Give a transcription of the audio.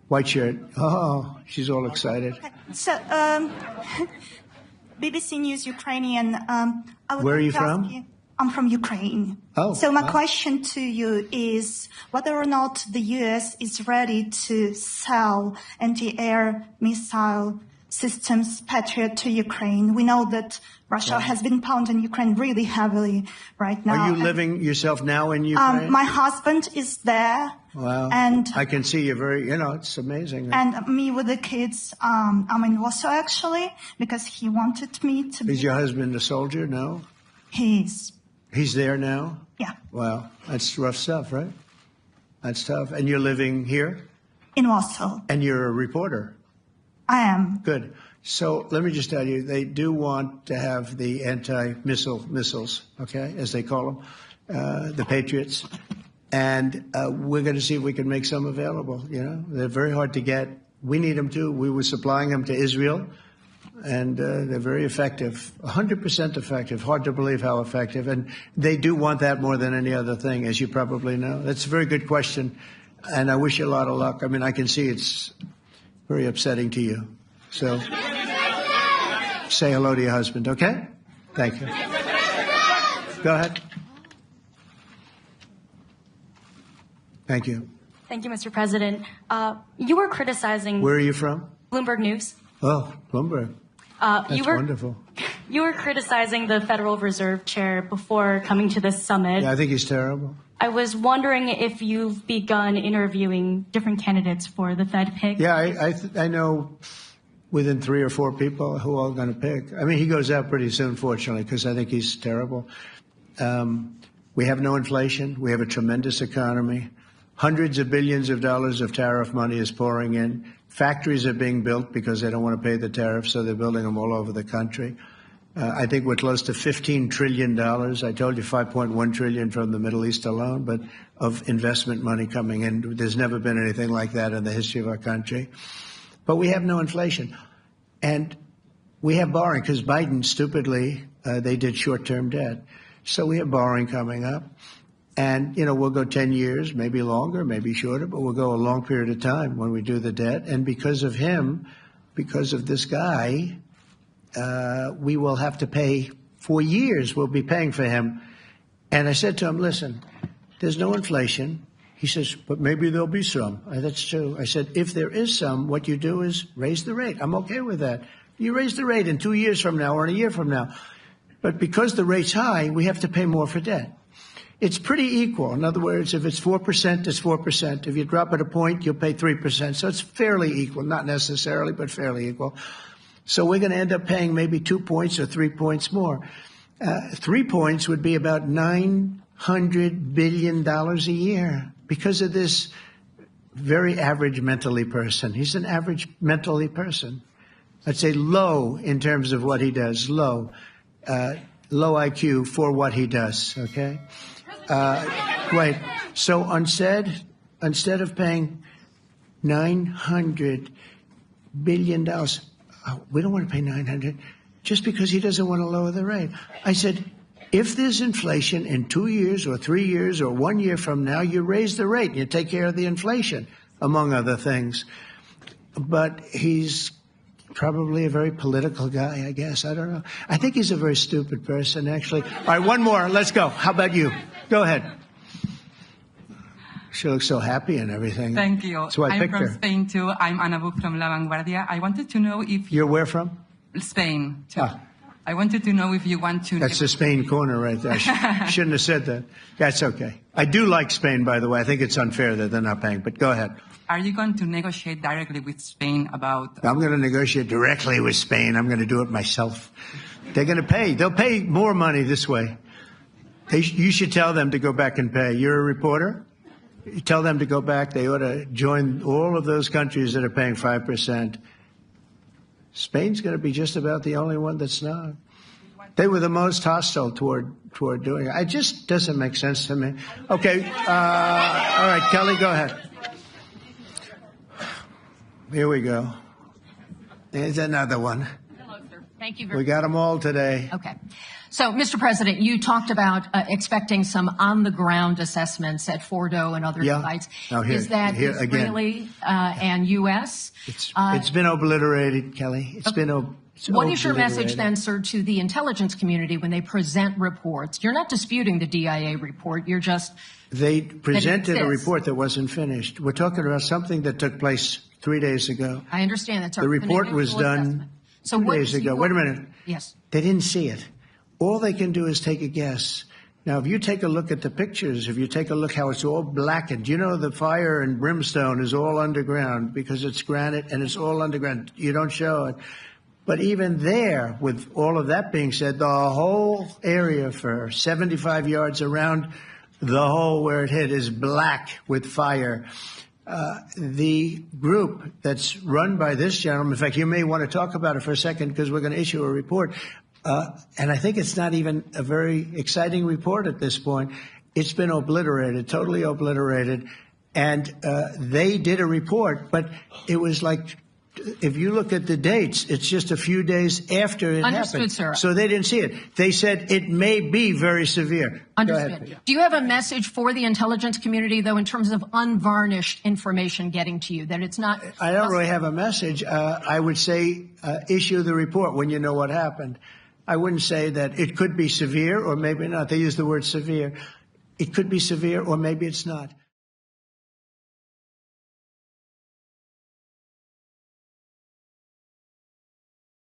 White shirt. Oh, she's all excited. Okay. So, BBC News Ukrainian. Where are you from? I'm from Ukraine. Oh. So my question to you is whether or not the U.S. is ready to sell anti-air missile systems Patriot to Ukraine. We know that Russia has been pounding Ukraine really heavily right now. Are you living yourself now in Ukraine? My husband is there. Wow. And I can see you're very, it's amazing. And me with the kids, I'm in Warsaw actually, because he wanted me to be. Is your husband a soldier? No? He is. He's there now? Yeah. Wow. That's rough stuff, right? That's tough. And you're living here? In Warsaw. And you're a reporter? I am. Good. So let me just tell you, they do want to have the missiles, okay, as they call them, the Patriots. And we're going to see if we can make some available. They're very hard to get. We need them too. We were supplying them to Israel, and they're very effective, 100% effective. Hard to believe how effective. And they do want that more than any other thing, as you probably know. That's a very good question, and I wish you a lot of luck. I mean, I can see it's very upsetting to you. So say hello to your husband, okay? Thank you. Go ahead. Thank you. Thank you, Mr. President. You were criticizing... Where are you from? Bloomberg News. Oh, Bloomberg. That's wonderful. You were criticizing the Federal Reserve Chair before coming to this summit. Yeah, I think he's terrible. I was wondering if you've begun interviewing different candidates for the Fed pick. Yeah, I know within 3 or 4 people who are going to pick. I mean, he goes out pretty soon, fortunately, because I think he's terrible. We have no inflation. We have a tremendous economy. Hundreds of billions of dollars of tariff money is pouring in. Factories are being built because they don't want to pay the tariffs, so they're building them all over the country. I think we're close to $15 trillion. I told you $5.1 trillion from the Middle East alone, but of investment money coming in. There's never been anything like that in the history of our country. But we have no inflation. And we have borrowing because Biden, stupidly, they did short-term debt. So we have borrowing coming up. And, we'll go 10 years, maybe longer, maybe shorter, but we'll go a long period of time when we do the debt. And because of him, because of this guy, we will have to pay for years. We'll be paying for him. And I said to him, listen, there's no inflation. He says, but maybe there'll be some. That's true. I said, if there is some, what you do is raise the rate. I'm okay with that. You raise the rate in 2 years from now or in a year from now. But because the rate's high, we have to pay more for debt. It's pretty equal. In other words, if it's 4%, it's 4%. If you drop it a point, you'll pay 3%. So it's fairly equal, not necessarily, but fairly equal. So we're going to end up paying maybe 2 points or 3 points more. 3 points would be about $900 billion a year because of this very average mentally person. He's an average mentally person. I'd say low in terms of what he does, low IQ for what he does, okay? Wait, so instead of paying $900 billion, we don't want to pay 900 just because he doesn't want to lower the rate. I said, if there's inflation in 2 years or 3 years or 1 year from now, you raise the rate and you take care of the inflation, among other things. But he's probably a very political guy, I guess. I don't know. I think he's a very stupid person, actually. All right, one more. Let's go. How about you? Go ahead. She looks so happy and everything. Thank you. That's why I picked her. I'm from Spain, too. I'm Ana Buc from La Vanguardia. I wanted to know if... You're where from? Spain, too. I wanted to know if you want to... That's the Spain corner right there. Shouldn't have said that. That's okay. I do like Spain, by the way. I think it's unfair that they're not paying, but go ahead. Are you going to negotiate directly with Spain about... I'm going to negotiate directly with Spain. I'm going to do it myself. They're going to pay. They'll pay more money this way. You should tell them to go back and pay. You're a reporter? You tell them to go back. They ought to join all of those countries that are paying 5%. Spain's going to be just about the only one that's not. They were the most hostile toward doing it. It just doesn't make sense to me. Okay. All right, Kelly, go ahead. Here we go. There's another one. Hello, sir. Thank you We got them all today. Okay. So, Mr. President, you talked about expecting some on-the-ground assessments at Fordo and other sites. Now Is that Israeli and U.S.? It's been obliterated, Kelly. It's been What is your message then, sir, to the intelligence community when they present reports? You're not disputing the DIA report. You're just... They presented a report that wasn't finished. We're talking about something that took place 3 days ago. I understand that, sir. The report was done 2 days ago. Wait a minute. Yes. They didn't see it. All they can do is take a guess. Now, if you take a look at the pictures, if you take a look how it's all blackened, you know the fire and brimstone is all underground because it's granite and it's all underground. You don't show it. But even there, with all of that being said, the whole area for 75 yards around the hole where it hit is black with fire. The group that's run by this gentleman, in fact, you may want to talk about it for a second because we're going to issue a report. And I think it's not even a very exciting report at this point. It's been obliterated, totally obliterated. And they did a report, but it was like, if you look at the dates, it's just a few days after it happened. Sir. So they didn't see it. They said it may be very severe. Understood. Do you have a message for the intelligence community, though, in terms of unvarnished information getting to you, that it's not... I don't really have a message. I would say issue the report when you know what happened. I wouldn't say that it could be severe or maybe not. They use the word severe. It could be severe or maybe it's not.